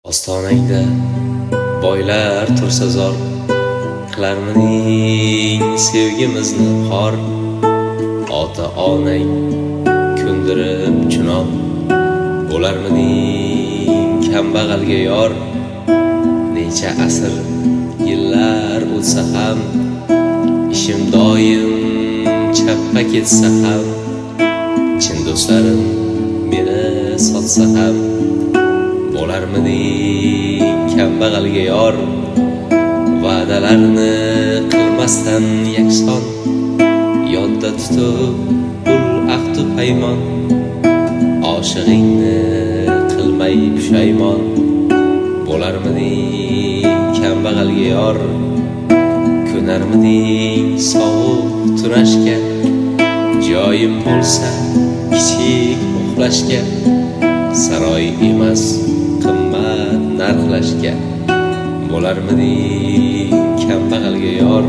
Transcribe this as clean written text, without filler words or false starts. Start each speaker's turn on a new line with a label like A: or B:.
A: Ostonangda boylar tursa zor, qilarmining sevgimizni xor. Ota onang ko'ndirib chunon, bo'larmining kambag'alga yor. Necha asr yillar o'tsa ham, ishim doim chappa ketsa ham, chin do'stlarim meni sotsa ham, bo'larmining kambag'alga yor. Va'dalarni qilmasdan yakson, yodda tutib ul ahdu paymon. Oshig'ingni qilmay pushaymon, bo'larmining kambag'alga yor. Ko'narmining sovuq tunashga, joyim bo'lsa kichik uxlashga. Saroy emas qimmat narxlashga, bo'larmining kambag'alga yor.